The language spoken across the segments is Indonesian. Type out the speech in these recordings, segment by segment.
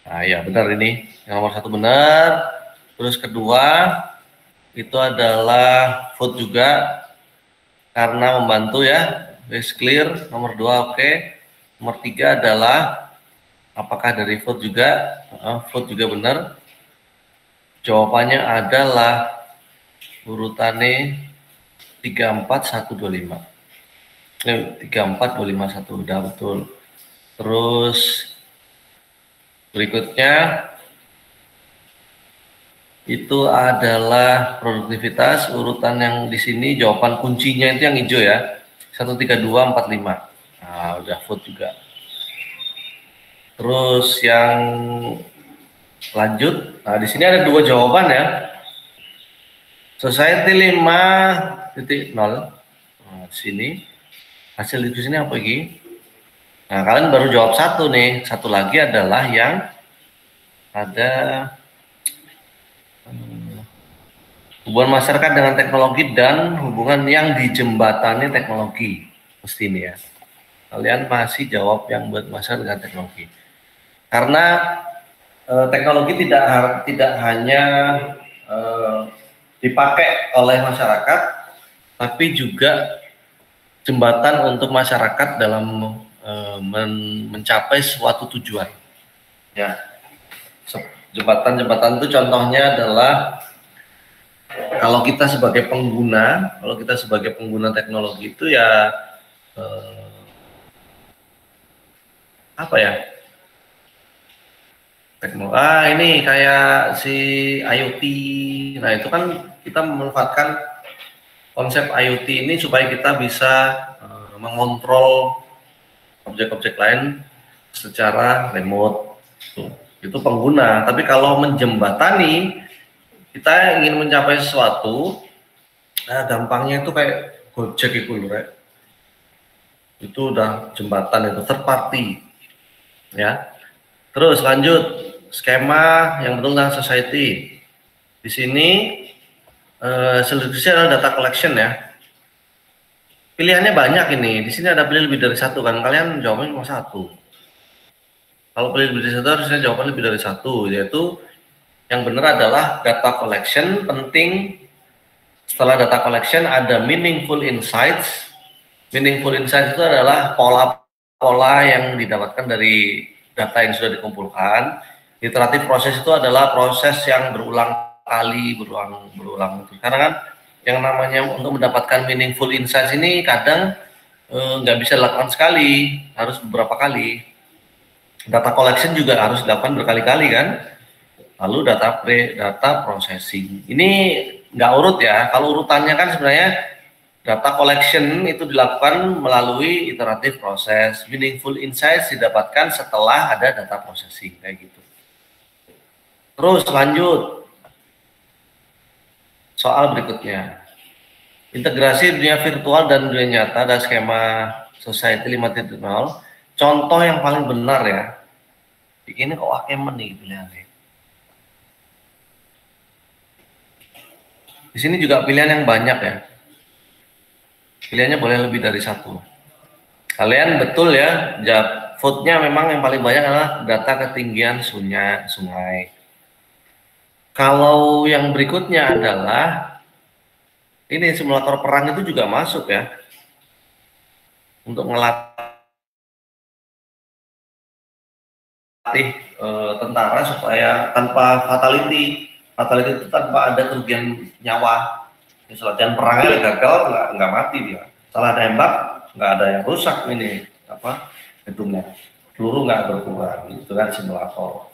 Nah, ya benar ini. Yang nomor 1 benar. Terus kedua itu adalah vote juga karena membantu ya. Is clear. Nomor 2 oke. Nomor 3 adalah apakah dari vote juga? Vote juga benar. Jawabannya adalah urutannya 34125. 34251 udah betul. Terus berikutnya itu adalah produktivitas. Urutan yang di sini jawaban kuncinya itu yang hijau ya. 13245. Nah, udah vote juga. Terus yang lanjut. Nah, di sini ada 2 jawaban ya. Society 5.0. Nah, sini hasil diskusi ini apa lagi? Nah, kalian baru jawab 1 nih. 1 lagi adalah yang ada hubungan masyarakat dengan teknologi dan hubungan yang dijembatani teknologi. Mesti ini ya. Kalian masih jawab yang buat masyarakat dengan teknologi. Karena teknologi tidak hanya dipakai oleh masyarakat, tapi juga jembatan untuk masyarakat dalam mencapai suatu tujuan. Ya, jembatan-jembatan itu contohnya adalah kalau kita sebagai pengguna teknologi itu ya apa ya? Ini kayak si IoT. Nah, itu kan kita memanfaatkan konsep IoT ini supaya kita bisa mengontrol objek-objek lain secara remote. Itu pengguna. Tapi kalau menjembatani, kita ingin mencapai sesuatu, nah gampangnya itu kayak Gojek itu loh, ya. Itu udah jembatan, itu third party. Ya. Terus lanjut. Skema yang betul tentang society. Di sini seleksi adalah data collection ya. Pilihannya banyak ini. Di sini ada pilih lebih dari 1 kan. Kalian jawabnya cuma 1. Kalau pilih lebih dari 1 harusnya jawaban lebih dari 1, yaitu yang benar adalah data collection penting. Setelah data collection ada meaningful insights. Meaningful insights itu adalah pola-pola yang didapatkan dari data yang sudah dikumpulkan. Iteratif proses itu adalah proses yang berulang kali, berulang. Karena kan yang namanya untuk mendapatkan meaningful insights ini kadang nggak bisa dilakukan sekali, harus beberapa kali. Data collection juga harus dilakukan berkali-kali kan. Lalu data processing. Ini nggak urut ya. Kalau urutannya kan sebenarnya data collection itu dilakukan melalui iteratif proses. Meaningful insights didapatkan setelah ada data processing kayak gitu. Terus lanjut. Soal berikutnya. Integrasi dunia virtual dan dunia nyata ada skema Society 5.0. Contoh yang paling benar ya. Ini kok Akemen nih pilihannya. Di sini juga pilihan yang banyak ya. Pilihannya boleh lebih dari 1. Kalian betul ya, vote-nya memang yang paling banyak adalah data ketinggian sungai. Kalau yang berikutnya adalah ini simulator perang itu juga masuk ya. Untuk ngelatih tentara supaya tanpa fatality. Fatality itu tanpa ada kerugian nyawa. Latihan perangnya gagal nggak mati dia. Salah tembak nggak ada yang rusak ini gedungnya. Peluru nggak berkurang. Itu kan simulator.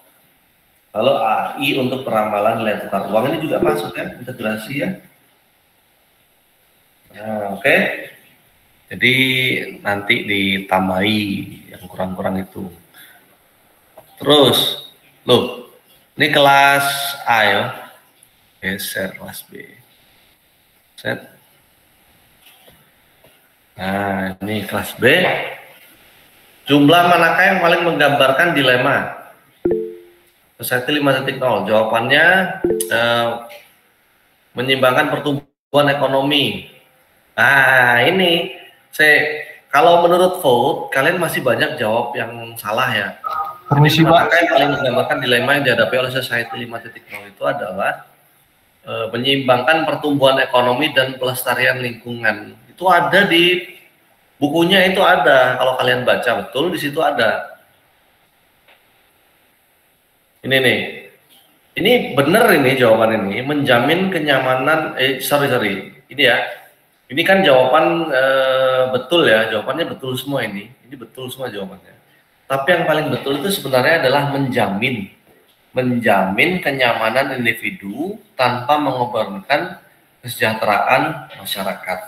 Lalu AI untuk peramalan nilai tukar uang ini juga masuk ya, integrasi ya. Nah, oke. Jadi nanti ditambahi yang kurang-kurang itu. Terus, loh, ini kelas A ya. Geser kelas B. Set. Nah, ini kelas B. Jumlah manakah yang paling menggambarkan dilema? Society 5.0. Jawabannya menyimbangkan pertumbuhan ekonomi. Nah, ini kalau menurut vote kalian masih banyak jawab yang salah ya. Permisi, Jadi Pak. yang paling menggambarkan dilema yang dihadapi oleh Society 5.0 itu adalah menyeimbangkan pertumbuhan ekonomi dan pelestarian lingkungan. Itu ada di bukunya, itu ada. Kalau kalian baca betul di situ ada. Ini nih. Ini benar ini jawaban ini, menjamin kenyamanan, sorry, ini ya, ini kan jawaban betul ya, jawabannya betul semua ini betul semua jawabannya. Tapi yang paling betul itu sebenarnya adalah menjamin kenyamanan individu tanpa mengorbankan kesejahteraan masyarakat.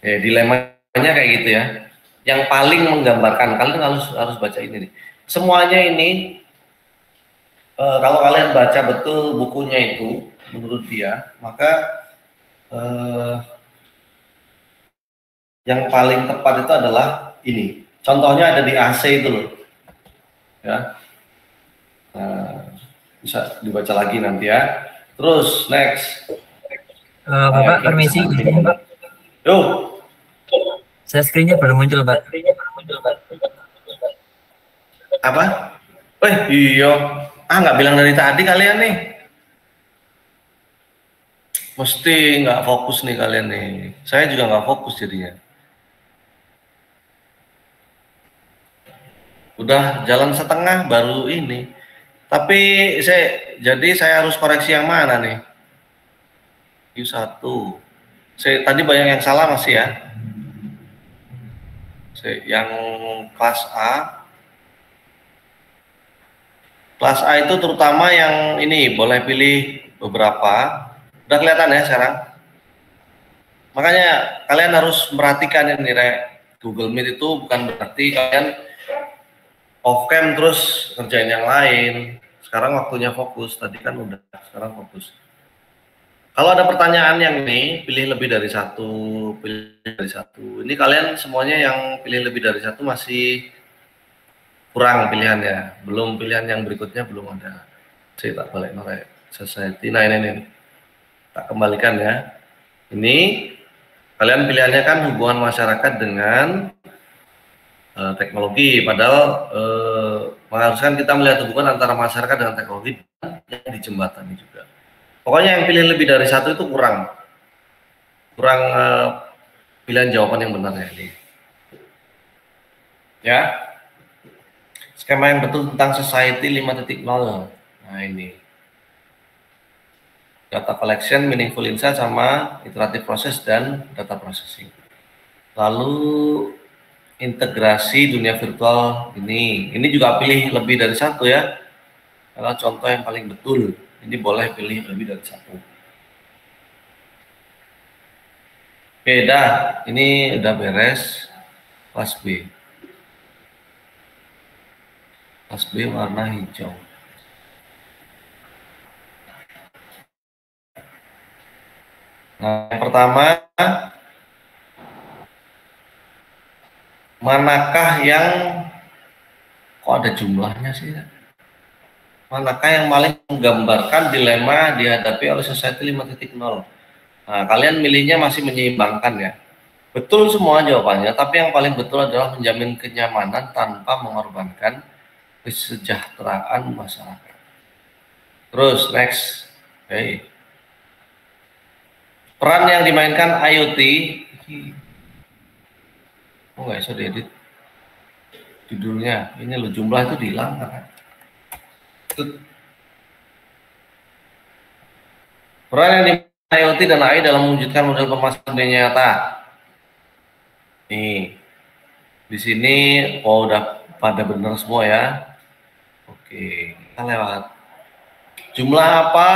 Dilemanya kayak gitu ya. Yang paling menggambarkan, kalian harus baca ini nih. Semuanya ini kalau kalian baca betul bukunya itu, menurut dia, maka yang paling tepat itu adalah ini. Contohnya ada di AC itu loh, ya. Bisa dibaca lagi nanti ya. Terus next. Bapak permisi, Pak. Yuk. Saya screen-nya baru muncul, Pak. Apa? Iya. Nggak bilang dari tadi kalian nih. Mesti nggak fokus nih kalian nih. Saya juga nggak fokus jadinya. Udah jalan setengah baru ini. Tapi saya harus koreksi yang mana nih? Q1. Tadi banyak yang salah masih ya. Yang kelas A. Kelas A itu terutama yang ini, boleh pilih beberapa. Udah kelihatan ya sekarang? Makanya kalian harus merhatikan ini, Google Meet itu bukan berarti kalian off cam terus kerjain yang lain. Sekarang waktunya fokus, tadi kan udah, sekarang fokus. Kalau ada pertanyaan yang ini, pilih lebih dari satu, pilih dari satu. Ini kalian semuanya yang pilih lebih dari satu masih kurang pilihannya, belum pilihan yang berikutnya belum ada. Saya tak balik Society. Nah ini tak kembalikan ya. Ini kalian pilihannya kan hubungan masyarakat dengan teknologi, padahal mengharuskan kita melihat hubungan antara masyarakat dengan teknologi dan yang di jembatan juga. Pokoknya yang pilih lebih dari satu itu kurang pilihan jawaban yang benar ya ini. Ya. Skema yang betul tentang Society 5.0. Nah ini. Data collection, meaningful insight, sama iterative process dan data processing. Lalu integrasi dunia virtual ini juga pilih lebih dari satu ya. Kalau contoh yang paling betul, ini boleh pilih lebih dari satu. Oke, ini udah beres. Kelas B. Kelas B warna hijau. Nah, yang pertama, manakah yang kok ada jumlahnya sih? Manakah yang paling menggambarkan dilema dihadapi oleh Society 5.0? Nah, kalian milihnya masih menyeimbangkan ya. Betul semua jawabannya, tapi yang paling betul adalah menjamin kenyamanan tanpa mengorbankan kesejahteraan masyarakat. Terus next. Okay. Peran yang dimainkan IoT. Oh, nggak bisa diedit judulnya. Ini loh, jumlah itu dihilangkan. Peran yang dimainkan IoT dan AI dalam mewujudkan model pemasaran dunia nyata. Nih, di sini udah pada benar semua ya. Oke, kita lewat. Jumlah apa?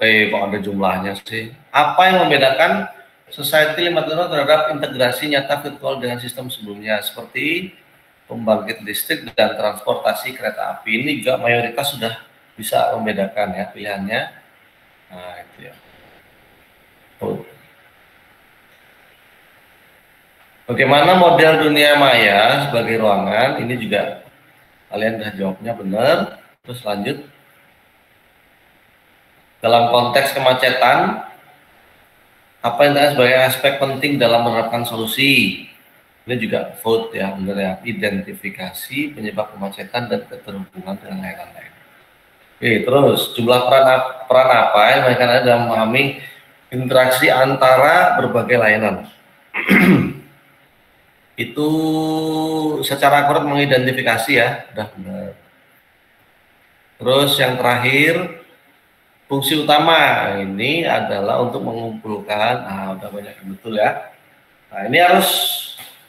Kok ada jumlahnya sih? Apa yang membedakan Society 5.0 terhadap integrasi nyata virtual dengan sistem sebelumnya seperti pembangkit listrik dan transportasi kereta api? Ini juga mayoritas sudah bisa membedakan ya pilihannya. Nah, itu ya. Bagaimana model dunia maya sebagai ruangan? Ini juga kalian sudah jawabnya benar. Terus lanjut. Dalam konteks kemacetan, apa yang sebagai aspek penting dalam menerapkan solusi? Ini juga vote ya, benar ya, identifikasi penyebab kemacetan dan keterhubungan dengan layanan lain. Oke, terus jumlah peran apa yang mereka ada dalam memahami interaksi antara berbagai layanan. Itu secara akurat mengidentifikasi ya, udah benar. Terus yang terakhir, fungsi utama ini adalah untuk mengumpulkan, udah banyak betul ya. Nah ini harus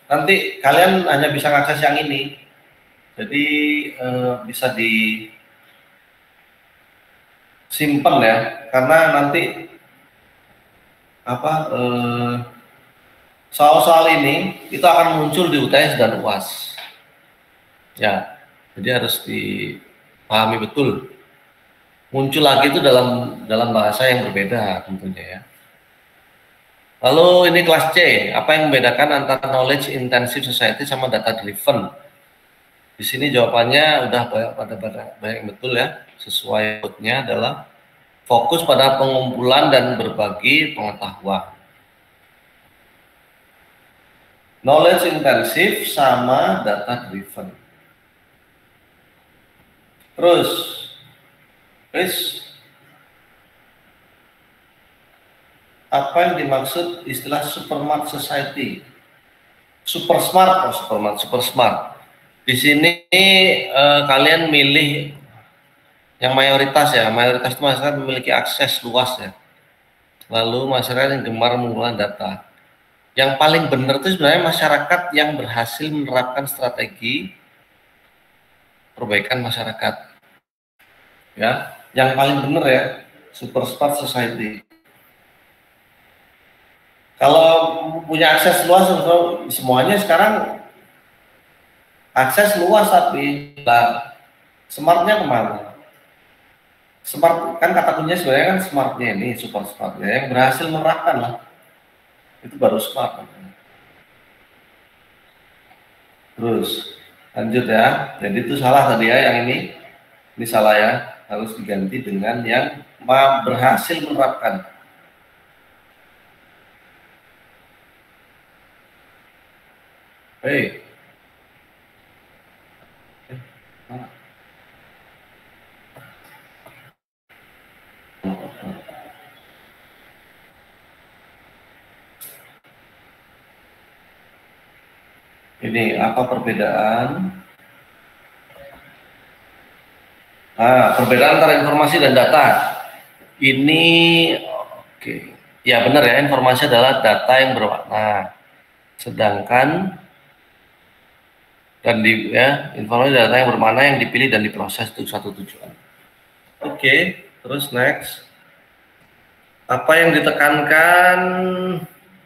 nanti kalian hanya bisa akses yang ini, jadi bisa disimpan ya, karena nanti soal-soal ini itu akan muncul di UTS dan UAS. Ya, jadi harus dipahami betul. Muncul lagi itu dalam bahasa yang berbeda tentunya ya. Lalu ini kelas C, apa yang membedakan antara knowledge intensive society sama data driven? Di sini jawabannya udah banyak yang betul ya. Sesuai outputnya adalah fokus pada pengumpulan dan berbagi pengetahuan. Knowledge intensive sama data driven. Terus apa yang dimaksud istilah supermart society? Super smart. Di sini kalian milih yang mayoritas ya. Mayoritas itu masyarakat memiliki akses luas ya. Lalu masyarakat yang gemar menggunakan data. Yang paling benar itu sebenarnya masyarakat yang berhasil menerapkan strategi perbaikan masyarakat. Ya, yang paling benar ya, super smart society. Kalau punya akses luas, semuanya sekarang akses luas, tapi smartnya kemana? Smart kan kata kuncinya sebenarnya kan smartnya ini, super smart ya, yang berhasil menerapkan lah, itu baru smart. Terus lanjut ya, jadi itu salah tadi ya, yang ini salah ya, harus diganti dengan yang berhasil menerapkan. Hei. Ini apa perbedaan? Perbedaan antara informasi dan data. Ini oke. Ya benar ya, informasi adalah data yang bermakna. Sedangkan informasi data yang bermakna yang dipilih dan diproses untuk suatu tujuan. Oke, terus next. Apa yang ditekankan?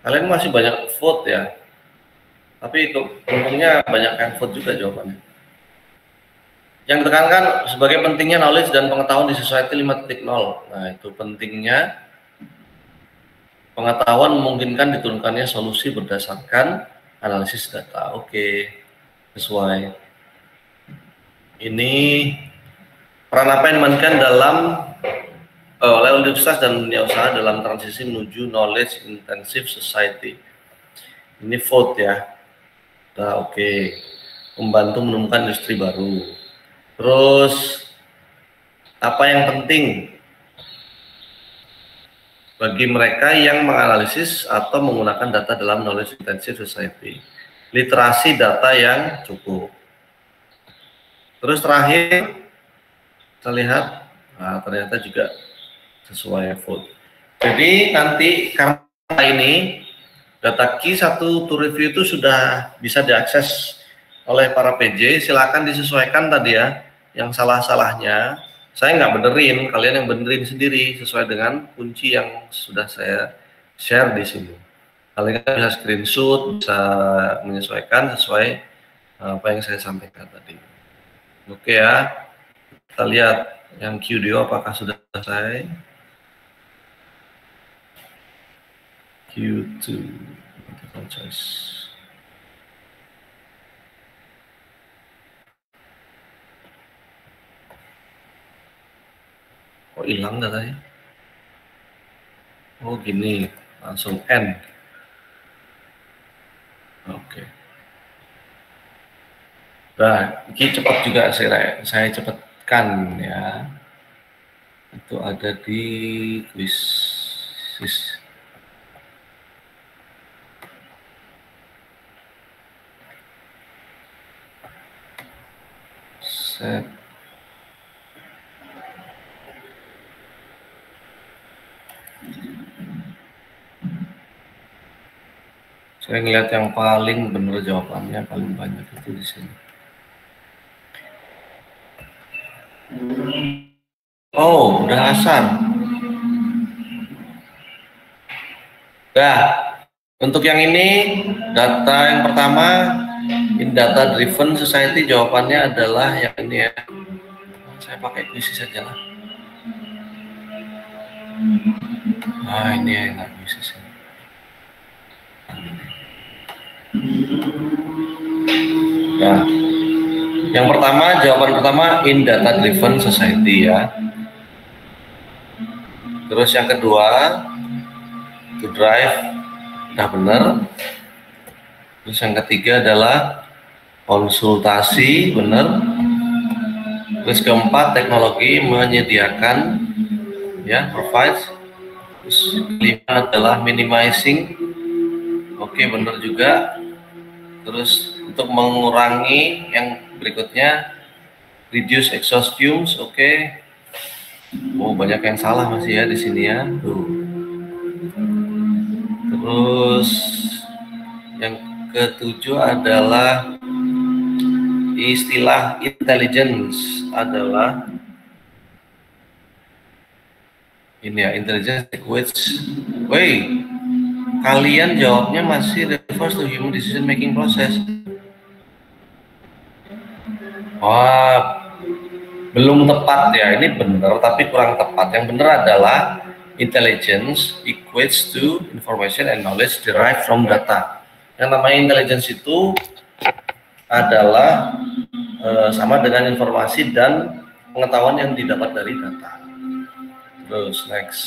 Kalian masih banyak vote ya. Tapi itu untungnya banyak yang vote juga jawabannya. Yang ditekankan sebagai pentingnya knowledge dan pengetahuan di society 5.0. Nah, itu pentingnya pengetahuan memungkinkan diturunkannya solusi berdasarkan analisis data. Oke, sesuai. Ini peran apa yang dimainkan dalam oleh universitas dan dunia usaha dalam transisi menuju knowledge intensive society. Ini vote ya. Nah, oke. Membantu menemukan industri baru. Terus apa yang penting bagi mereka yang menganalisis atau menggunakan data dalam knowledge intensive society? Literasi data yang cukup. Terus terakhir kita lihat, ternyata juga sesuai vote. Jadi nanti karena ini data Q1 to review itu sudah bisa diakses oleh para PJ, silakan disesuaikan tadi ya, yang salah-salahnya. Saya nggak benerin, kalian yang benerin sendiri sesuai dengan kunci yang sudah saya share di sini. Kalian bisa screenshot, bisa menyesuaikan sesuai apa yang saya sampaikan tadi. Oke ya, kita lihat yang Q2 apakah sudah selesai. Q2 multiple choice. Kok hilang datanya? Oh gini, langsung N. Oke. Nah, ini cepat juga saya cepatkan ya. Itu ada di quiz. Set. Saya ngeliat yang paling benar jawabannya paling banyak itu di sini. Oh, udah asar. Nah, untuk yang ini data yang pertama in data driven society jawabannya adalah yang ini ya. Saya pakai kuis saja lah. Ah, ini yang nggak kuis. Nah, yang pertama jawaban pertama in data driven society ya. Terus yang kedua to drive udah benar. Terus yang ketiga adalah konsultasi benar. Terus keempat teknologi menyediakan ya provides. Terus kelima adalah minimizing. Oke, benar juga. Terus untuk mengurangi yang berikutnya reduce exhaust fumes. Oke. Oh, banyak yang salah masih ya di sini ya. Tuh. Terus yang ketujuh adalah istilah intelligence adalah ini ya, intelligence equates. Woi, kalian jawabnya masih refers to human decision making process. Wah, belum tepat ya. Ini benar tapi kurang tepat. Yang benar adalah intelligence equates to information and knowledge derived from data. Yang namanya intelligence itu adalah sama dengan informasi dan pengetahuan yang didapat dari data. Terus next.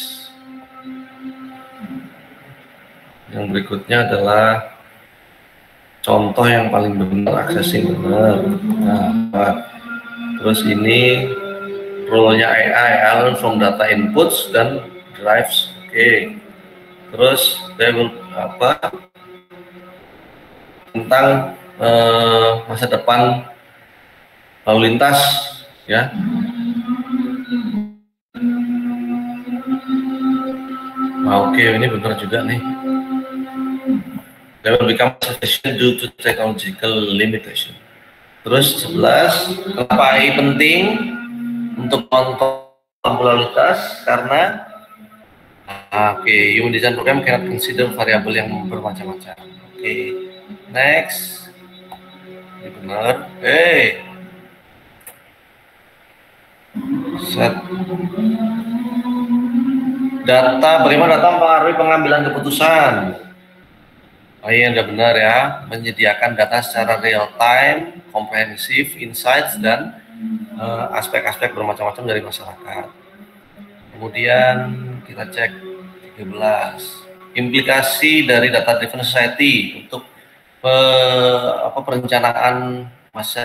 Yang berikutnya adalah contoh yang paling benar, accessing benar. Nah, terus ini role-nya AI, learn from data inputs dan drives. Oke. Terus saya tentang masa depan lalu lintas ya. Nah, oke, ini benar juga nih. They will become sufficient due to technological limitation. Terus 11, kenapa AI penting untuk kontrol lalu lintas? Karena oke, human design program cannot consider variabel yang bermacam-macam. Oke, next. Ini benar. Set. Data, bagaimana data mempengaruhi pengambilan keputusan? Oh iya, udah benar ya. Menyediakan data secara real time, komprehensif, insights, dan aspek-aspek bermacam-macam dari masyarakat. Kemudian kita cek 13. Implikasi dari data driven society untuk perencanaan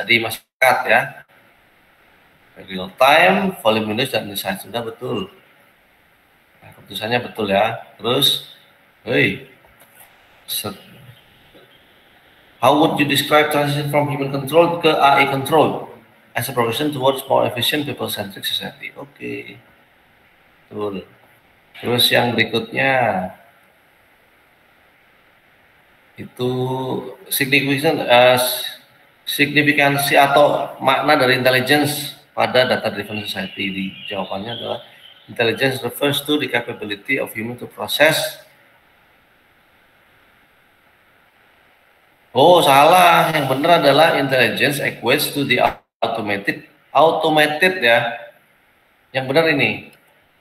di masyarakat ya. Real time, voluminous, dan insights. Sudah betul. Nah, keputusannya betul ya. Terus, how would you describe transition from human control ke AI control as a progression towards more efficient people-centric society? Oke. Betul. Terus yang berikutnya itu signifikansi atau makna dari intelligence pada data driven society. Di jawabannya adalah intelligence refers to the capability of human to process. Oh, salah. Yang benar adalah intelligence equates to the automated ya. Yang benar ini.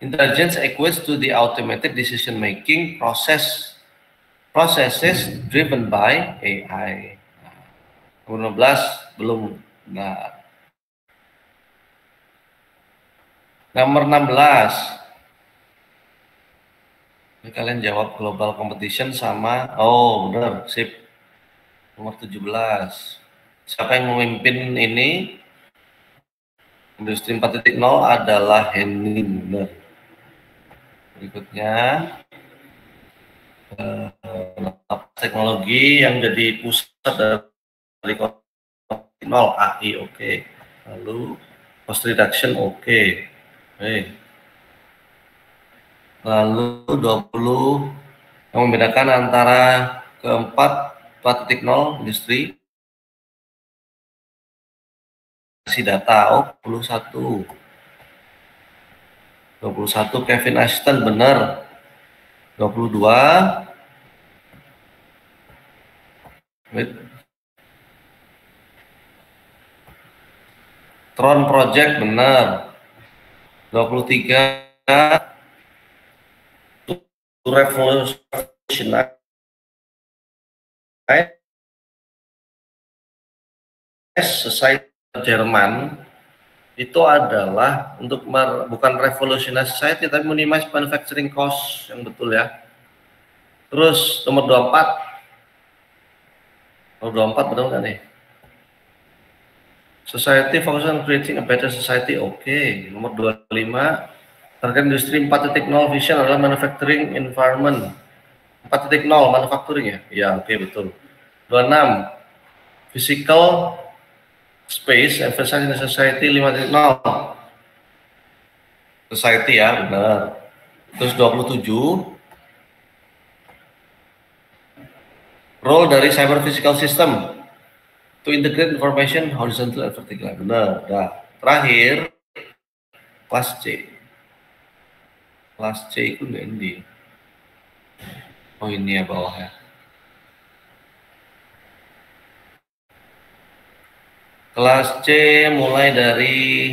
Intelligence equates to the automated decision making processes driven by AI. Nomor 16 belum benar. Nomor 16. Ini kalian jawab global competition sama benar, sip. Nomor 17. Siapa yang memimpin ini? Industri 4.0 adalah Henning. Benar. Berikutnya teknologi yang jadi pusat dari 0 AI, oke. Lalu cost reduction, oke. Lalu 20 yang membedakan antara keempat 4.0 industri data. Oh, 21 Kevin Ashton benar. 22 Tron Project benar. 23 Revolution Society Jerman itu adalah untuk bukan revolutionary society tapi minimize manufacturing cost yang betul ya. Terus nomor 24 betul nggak nih? Society focus on creating a better society, oke. Nomor 25 target industri 4.0 vision adalah manufacturing environment 4.0 manufacturing ya? Ya, oke, betul. 26 physical space emphasize in the society 5.0 society ya, benar. Terus 27 role dari cyber physical system to integrate information horizontal and vertical, benar. Nah, terakhir kelas C itu ini. Oh, ini ya bawahnya. Kelas C mulai dari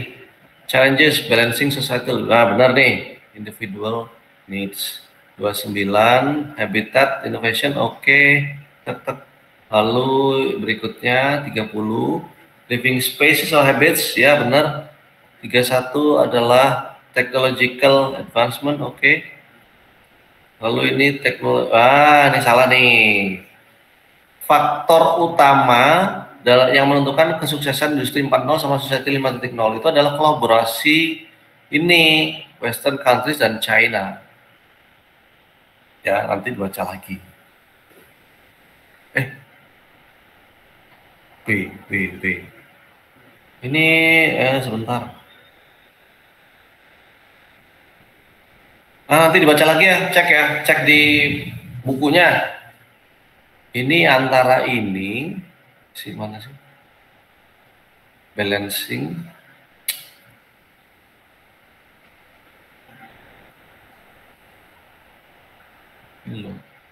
challenges balancing societal. Nah, benar nih. Individual needs. 29 habitat innovation, oke. Tetap. Lalu berikutnya 30 living spaces or habits, ya benar. 31 adalah technological advancement, oke. Lalu ini teknologi, ini salah nih. Faktor utama yang menentukan kesuksesan industri 4.0 sama society 5.0 itu adalah kolaborasi ini Western countries dan China. Ya, nanti baca lagi. B. Ini sebentar. Nanti dibaca lagi ya, cek di bukunya. Ini antara ini mana sih? Balancing.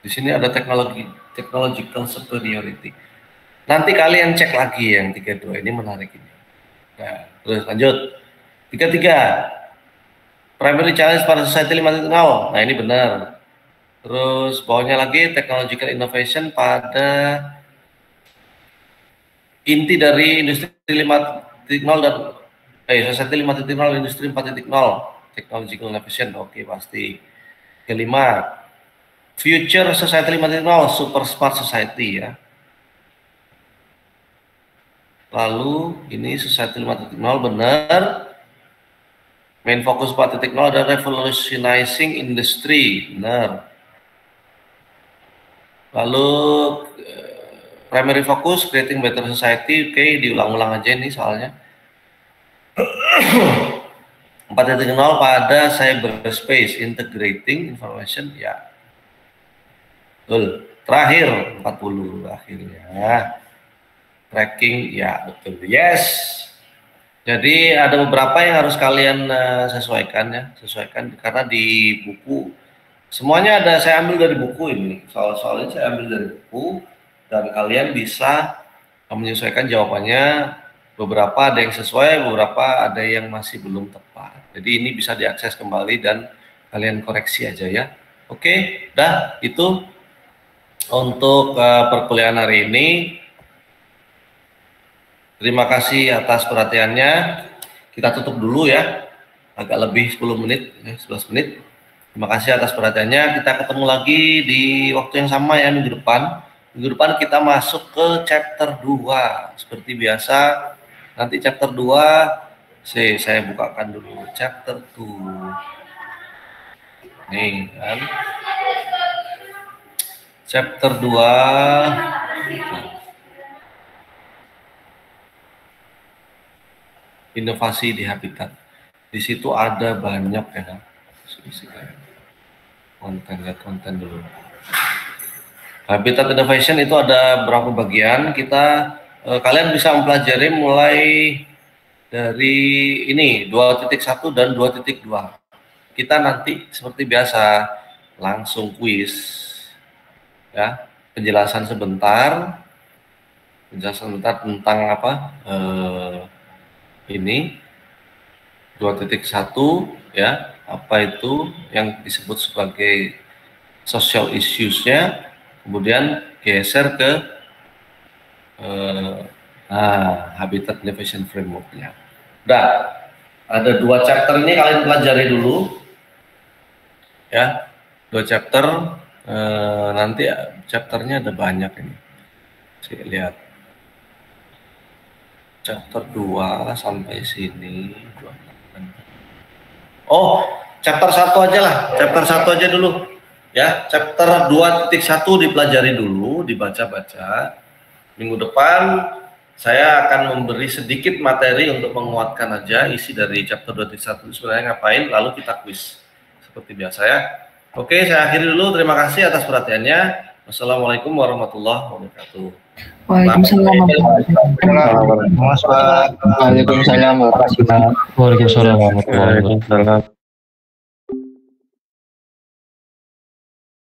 Di sini ada technological superiority. Nanti kalian cek lagi yang 32 ini menarik ini. Nah, terus lanjut. 33 primary challenge pada society 5.0. Nah, ini benar. Terus bawahnya lagi technological innovation pada inti dari industri 5.0 dan society 5.0 industri 4.0 technological innovation, oke, pasti. Kelima future society 5.0 super smart society ya. Lalu ini society 5.0 benar. Main fokus 4.0 adalah revolutionizing industry, benar. Lalu primary focus creating better society, oke, diulang-ulang aja ini soalnya. 4.0 pada cyberspace integrating information, ya. Betul. Terakhir 40 akhirnya. Tracking, ya betul. Yes. Jadi ada beberapa yang harus kalian sesuaikan karena di buku semuanya ada, saya ambil dari buku ini. Soal-soalnya saya ambil dari buku dan kalian bisa menyesuaikan jawabannya. Beberapa ada yang sesuai, beberapa ada yang masih belum tepat. Jadi ini bisa diakses kembali dan kalian koreksi aja ya. Oke, dah itu untuk perkuliahan hari ini. Terima kasih atas perhatiannya. Kita tutup dulu ya. Agak lebih 10 menit, 11 menit. Terima kasih atas perhatiannya. Kita ketemu lagi di waktu yang sama ya minggu depan. Minggu depan kita masuk ke chapter 2. Seperti biasa, nanti chapter 2, saya bukakan dulu chapter 2. Nih kan. Chapter 2. Inovasi di habitat. Di situ ada banyak ya. Konten dulu. Habitat innovation itu ada berapa bagian? Kalian bisa mempelajari mulai dari ini 2.1 dan 2.2. Kita nanti seperti biasa langsung kuis ya, penjelasan sebentar tentang apa ini 2.1 ya, apa itu yang disebut sebagai social issues-nya, kemudian geser ke habitat innovation framework-nya. Udah, ada 2 chapter ini kalian pelajari dulu ya, 2 chapter. Nanti chapternya ada banyak ini. Saya lihat chapter 2 sampai sini. Oh, chapter 1 aja lah, chapter 1 aja dulu ya. Chapter 2.1 dipelajari dulu, dibaca-baca. Minggu depan saya akan memberi sedikit materi untuk menguatkan aja isi dari chapter 2.1 sebenarnya ngapain, lalu kita quiz seperti biasa ya. Oke, saya akhiri dulu. Terima kasih atas perhatiannya. Wassalamualaikum warahmatullahi wabarakatuh. Waalaikumsalam. Waalaikumsalam warahmatullahi wabarakatuh.